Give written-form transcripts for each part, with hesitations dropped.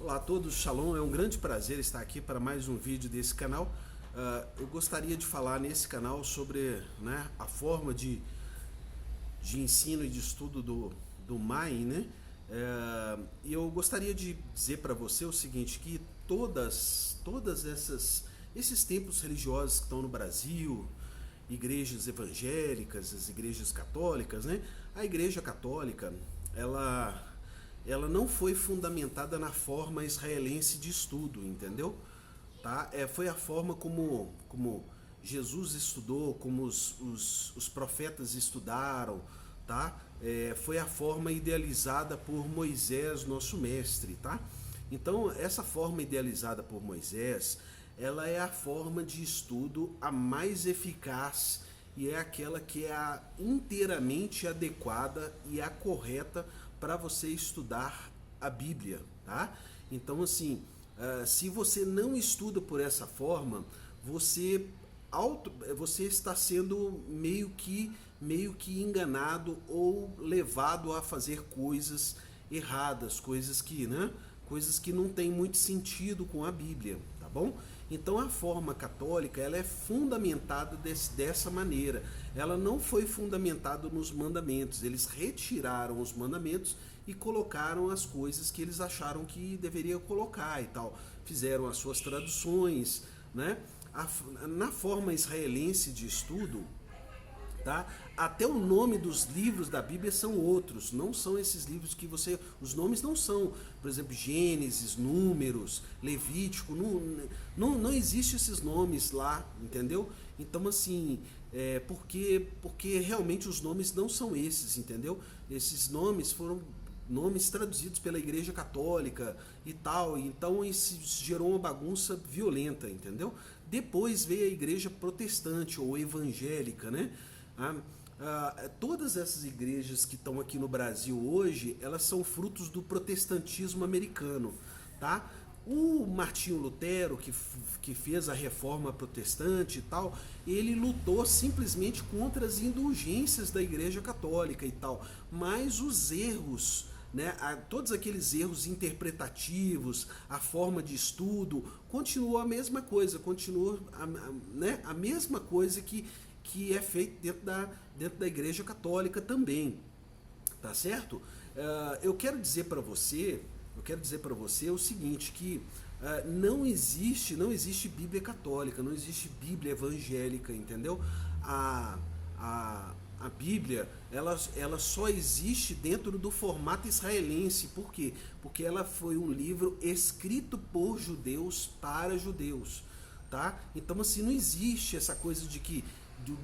Olá a todos, Shalom, é um grande prazer estar aqui para mais um vídeo desse canal. Eu gostaria de falar nesse canal sobre a forma de ensino e de estudo do MAI, né? E eu gostaria de dizer para você o seguinte, que todas esses templos religiosos que estão no Brasil, igrejas evangélicas, as igrejas católicas, né? A igreja católica, ela não foi fundamentada na forma israelense de estudo, entendeu? Tá? Foi a forma como Jesus estudou, como os profetas estudaram, tá? Foi a forma idealizada por Moisés, nosso mestre, tá? Então, essa forma idealizada por Moisés, ela é a forma de estudo a mais eficaz e é aquela que é a inteiramente adequada e a correta para você estudar a Bíblia, tá? Então, assim, se você não estuda por essa forma, você está sendo meio que enganado ou levado a fazer coisas erradas, coisas que não tem muito sentido com a Bíblia, tá bom? Então a forma católica, ela é fundamentada dessa maneira. Ela não foi fundamentada nos mandamentos. Eles retiraram os mandamentos e colocaram as coisas que eles acharam que deveriam colocar e tal. Fizeram as suas traduções, né? Na forma israelense de estudo, tá? Até o nome dos livros da Bíblia são outros, não são esses livros que os nomes não são, por exemplo, Gênesis, Números, Levítico, não existe esses nomes lá, entendeu? Então, assim, porque realmente os nomes não são esses, entendeu? Esses nomes foram nomes traduzidos pela Igreja Católica e tal, então isso gerou uma bagunça violenta, entendeu? Depois veio a Igreja Protestante ou Evangélica, né? Todas essas igrejas que estão aqui no Brasil hoje, elas são frutos do protestantismo americano, tá? O Martinho Lutero, que fez a reforma protestante e tal, ele lutou simplesmente contra as indulgências da Igreja Católica e tal, mas os erros, né, todos aqueles erros interpretativos, a forma de estudo, continuou a mesma coisa, continua a mesma coisa que é feito dentro da Igreja Católica também, tá certo? Eu quero dizer para você o seguinte, que não existe Bíblia católica, não existe Bíblia evangélica, entendeu? A Bíblia, ela só existe dentro do formato israelense. Por quê? Porque ela foi um livro escrito por judeus para judeus, tá? Então, assim, não existe essa coisa de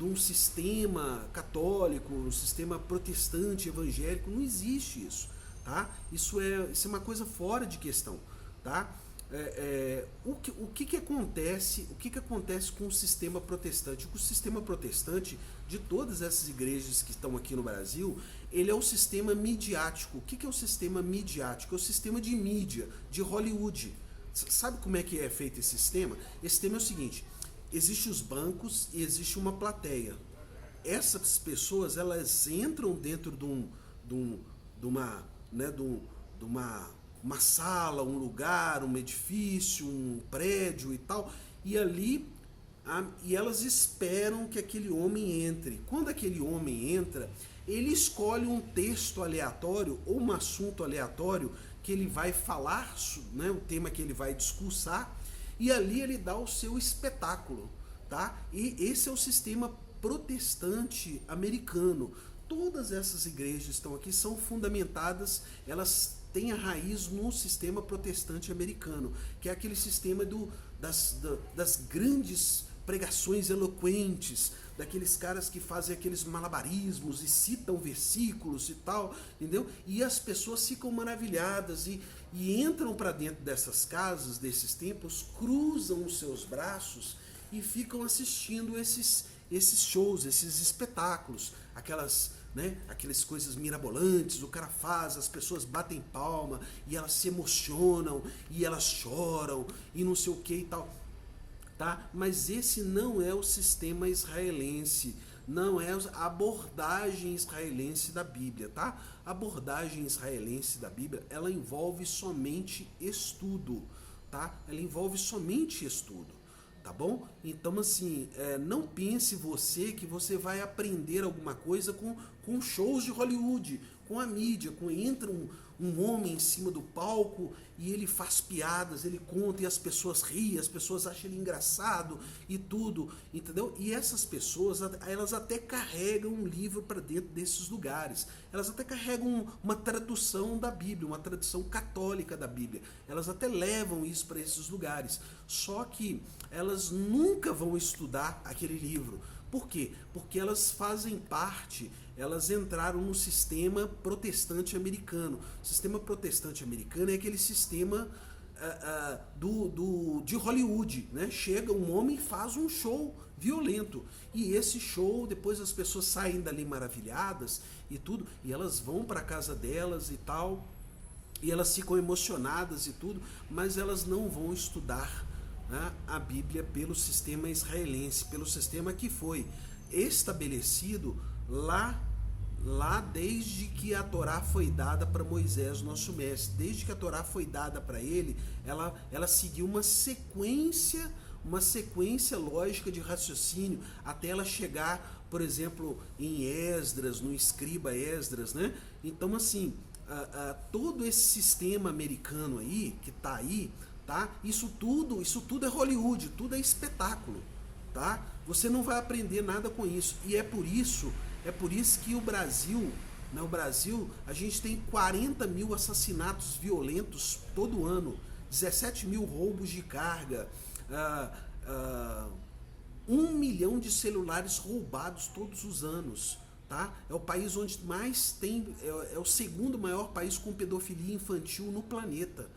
um sistema católico, um sistema protestante, evangélico, não existe isso, tá? Isso é uma coisa fora de questão, tá? O que acontece com o sistema protestante? O sistema protestante de todas essas igrejas que estão aqui no Brasil, ele é o sistema midiático. O que é o sistema midiático? É o sistema de mídia, de Hollywood. Sabe como é que é feito esse sistema? Esse sistema é o seguinte: existem os bancos e existe uma plateia. Essas pessoas, elas entram dentro de uma sala, um lugar, um edifício, um prédio e tal, e ali e elas esperam que aquele homem entre. Quando aquele homem entra, ele escolhe um texto aleatório ou um assunto aleatório que ele vai falar, né, o tema que ele vai discursar, e ali ele dá o seu espetáculo, tá? E esse é o sistema protestante americano. Todas essas igrejas que estão aqui são fundamentadas, elas têm a raiz no sistema protestante americano, que é aquele sistema das grandes pregações eloquentes, daqueles caras que fazem aqueles malabarismos e citam versículos e tal, entendeu? E as pessoas ficam maravilhadas e entram para dentro dessas casas, desses templos, cruzam os seus braços e ficam assistindo esses shows, esses espetáculos, aquelas coisas mirabolantes, o cara faz, as pessoas batem palma e elas se emocionam e elas choram e não sei o que e tal. Tá? Mas esse não é o sistema israelense, não é a abordagem israelense da Bíblia, tá? A abordagem israelense da Bíblia, ela envolve somente estudo, tá? Ela envolve somente estudo, tá bom? Então, assim, não pense você que você vai aprender alguma coisa com shows de Hollywood, com a mídia, entra um homem em cima do palco e ele faz piadas, ele conta e as pessoas riem, as pessoas acham ele engraçado e tudo, entendeu? E essas pessoas, elas até carregam um livro para dentro desses lugares, elas até carregam uma tradução da Bíblia, uma tradução católica da Bíblia, elas até levam isso para esses lugares, só que elas nunca vão estudar aquele livro. Por quê? Porque elas fazem parte, elas entraram no sistema protestante americano. O sistema protestante americano é aquele sistema de Hollywood, né? Chega um homem e faz um show violento. E esse show, depois as pessoas saem dali maravilhadas e tudo, e elas vão para casa delas e tal, e elas ficam emocionadas e tudo, mas elas não vão estudar, né, a Bíblia pelo sistema israelense, pelo sistema que foi estabelecido lá desde que a Torá foi dada para Moisés, nosso mestre. Desde que a Torá foi dada para ele, ela seguiu uma sequência lógica de raciocínio até ela chegar, por exemplo, em Esdras, no escriba Esdras, né? Então, assim, todo esse sistema americano aí, que está aí, tá? Isso tudo é Hollywood, tudo é espetáculo, tá? Você não vai aprender nada com isso. E é por isso que o Brasil, a gente tem 40 mil assassinatos violentos todo ano, 17 mil roubos de carga, 1 milhão de celulares roubados todos os anos. Tá? É o país onde mais tem, é o segundo maior país com pedofilia infantil no planeta.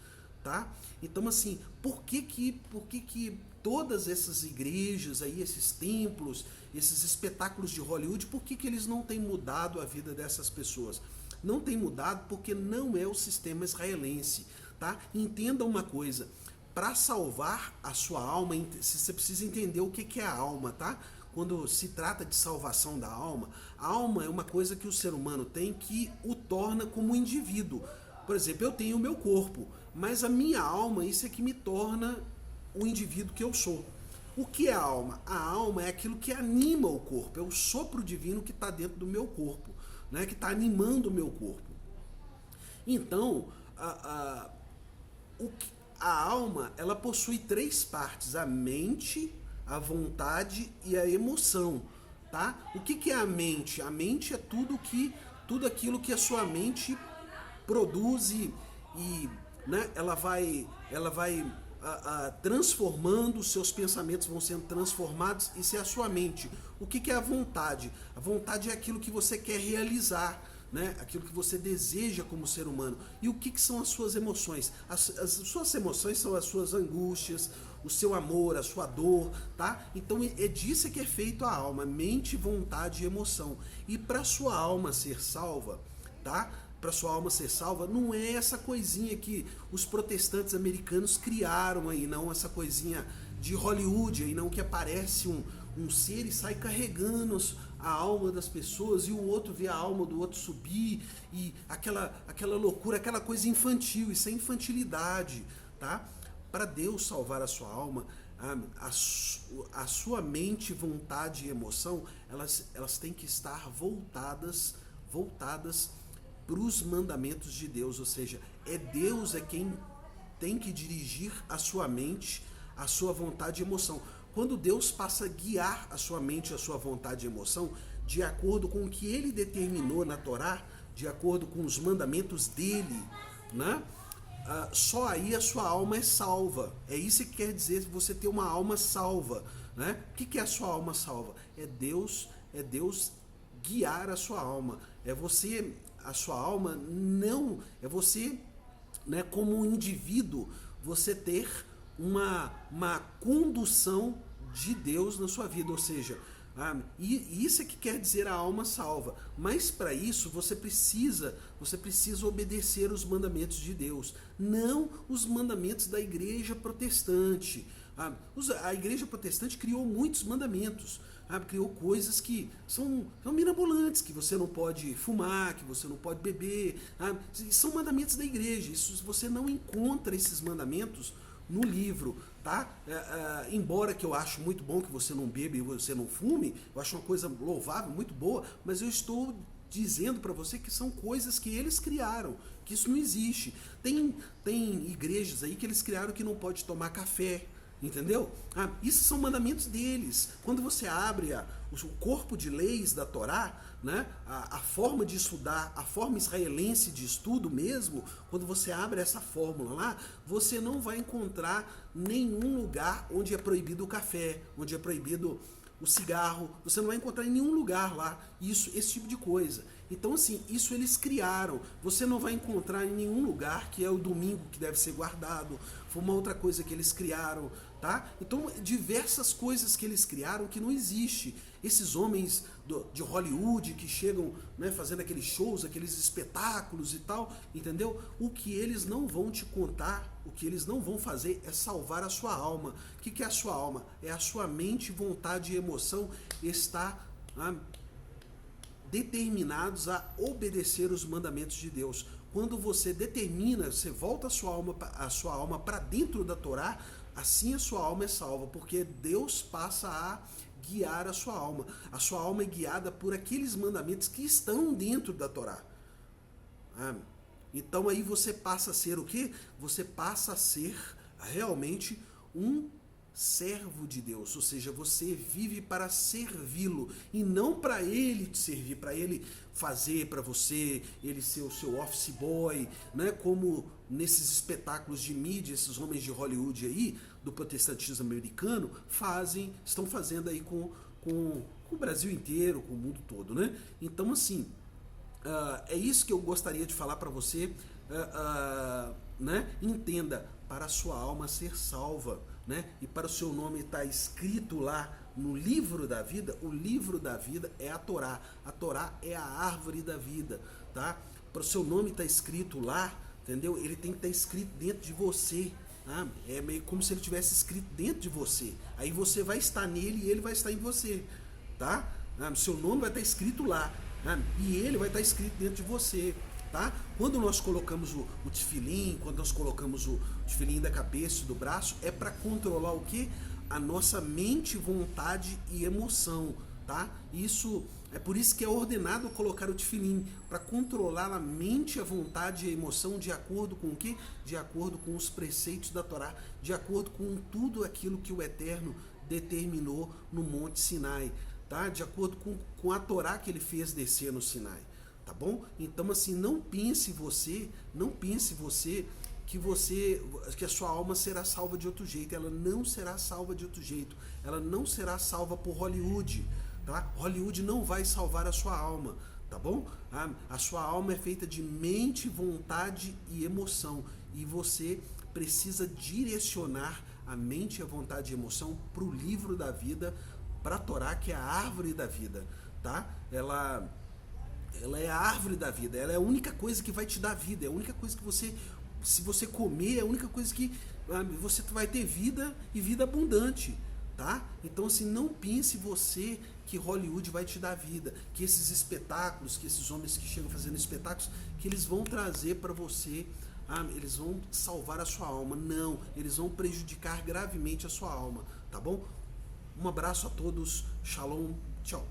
Tá? Então, assim, por que todas essas igrejas aí, esses templos, esses espetáculos de Hollywood, por que eles não têm mudado a vida dessas pessoas? Não tem mudado porque não é o sistema israelense, tá? Entenda uma coisa, para salvar a sua alma, você precisa entender o que é a alma, tá? Quando se trata de salvação da alma, a alma é uma coisa que o ser humano tem que o torna como um indivíduo. Por exemplo, eu tenho o meu corpo, mas a minha alma, isso é que me torna o indivíduo que eu sou. O que é a alma? A alma é aquilo que anima o corpo, é o sopro divino que está dentro do meu corpo, né? Que está animando o meu corpo. Então, a alma, ela possui 3 partes, a mente, a vontade e a emoção, tá? O que é a mente? A mente é tudo aquilo que a sua mente produz e né, ela vai transformando, os seus pensamentos vão sendo transformados, isso é a sua mente. O que é a vontade? A vontade é aquilo que você quer realizar, né? Aquilo que você deseja como ser humano. E o que são as suas emoções? As suas emoções são as suas angústias, o seu amor, a sua dor, tá? Então é disso que é feito a alma, mente, vontade e emoção. E para sua alma ser salva, tá? Para sua alma ser salva, não é essa coisinha que os protestantes americanos criaram aí, não, essa coisinha de Hollywood aí, não, que aparece um ser e sai carregando a alma das pessoas e o outro vê a alma do outro subir e aquela loucura, aquela coisa infantil, isso é infantilidade, tá? Para Deus salvar a sua alma, a sua mente, vontade e emoção, elas têm que estar voltadas para os mandamentos de Deus, ou seja, Deus é quem tem que dirigir a sua mente, a sua vontade e emoção. Quando Deus passa a guiar a sua mente, a sua vontade e emoção, de acordo com o que Ele determinou na Torá, de acordo com os mandamentos dEle, né? Só aí a sua alma é salva. É isso que quer dizer você ter uma alma salva, né? O que é a sua alma salva? É Deus guiar a sua alma. A sua alma não é você, né, como um indivíduo, você ter uma condução de Deus na sua vida, ou seja, e isso é que quer dizer a alma salva. Mas para isso você precisa obedecer os mandamentos de Deus, não os mandamentos da igreja protestante. A igreja protestante criou muitos mandamentos, criou coisas que são mirabolantes, que você não pode fumar, que você não pode beber, são mandamentos da igreja. Isso você não encontra esses mandamentos no livro, tá? Embora que eu acho muito bom que você não beba e você não fume, eu acho uma coisa louvável, muito boa, mas eu estou dizendo para você que são coisas que eles criaram, que isso não existe. Tem igrejas aí que eles criaram que não pode tomar café, entendeu? Isso são mandamentos deles. Quando você abre o corpo de leis da Torá, né, a forma de estudar, a forma israelense de estudo mesmo, quando você abre essa fórmula lá, você não vai encontrar nenhum lugar onde é proibido o café, onde é proibido o cigarro, você não vai encontrar em nenhum lugar lá esse tipo de coisa. Então, assim, isso eles criaram. Você não vai encontrar em nenhum lugar que é o domingo que deve ser guardado. Foi uma outra coisa que eles criaram, tá? Então, diversas coisas que eles criaram que não existe. Esses homens de Hollywood que chegam, né, fazendo aqueles shows, aqueles espetáculos e tal, entendeu? O que eles não vão te contar, o que eles não vão fazer é salvar a sua alma. O que é a sua alma? É a sua mente, vontade e emoção estar determinados a obedecer os mandamentos de Deus. Quando você determina, você volta a sua alma para dentro da Torá, assim a sua alma é salva, porque Deus passa a guiar a sua alma. A sua alma é guiada por aqueles mandamentos que estão dentro da Torá. Então aí você passa a ser o quê? Você passa a ser realmente um servo de Deus, ou seja, você vive para servi-lo e não para ele te servir, para ele fazer para você, ele ser o seu office boy, né? Como nesses espetáculos de mídia, esses homens de Hollywood aí, do protestantismo americano, estão fazendo aí com o Brasil inteiro, com o mundo todo, né? Então, assim, é isso que eu gostaria de falar para você, né? Entenda, para a sua alma ser salva, né? E para o seu nome estar escrito lá no livro da vida, o livro da vida é a Torá. A Torá é a árvore da vida, tá? Para o seu nome estar escrito lá, entendeu? Ele tem que estar escrito dentro de você. É meio como se ele tivesse escrito dentro de você. Aí você vai estar nele e ele vai estar em você, tá? Seu nome vai estar escrito lá, e ele vai estar escrito dentro de você. Tá? Quando nós colocamos o tefilim, quando nós colocamos o tefilim da cabeça e do braço, é para controlar o que? A nossa mente, vontade e emoção, tá? Isso é por isso que é ordenado colocar o tefilim, para controlar a mente, a vontade e a emoção de acordo com o que? De acordo com os preceitos da Torá, de acordo com tudo aquilo que o Eterno determinou no Monte Sinai, tá? De acordo com a Torá que ele fez descer no Sinai. Tá bom? Então, assim, não pense você que a sua alma será salva de outro jeito. Ela não será salva de outro jeito. Ela não será salva por Hollywood, tá? Hollywood não vai salvar a sua alma, tá bom? A sua alma é feita de mente, vontade e emoção, e você precisa direcionar a mente, a vontade e a emoção para o livro da vida, para a Torá, que é a árvore da vida, tá? Ela é a árvore da vida, ela é a única coisa que vai te dar vida, é a única coisa que você, se você comer, é a única coisa que você vai ter vida e vida abundante, tá? Então, assim, não pense você que Hollywood vai te dar vida, que esses espetáculos, que esses homens que chegam fazendo espetáculos, que eles vão trazer para você, eles vão salvar a sua alma. Não, eles vão prejudicar gravemente a sua alma, tá bom? Um abraço a todos, shalom, tchau.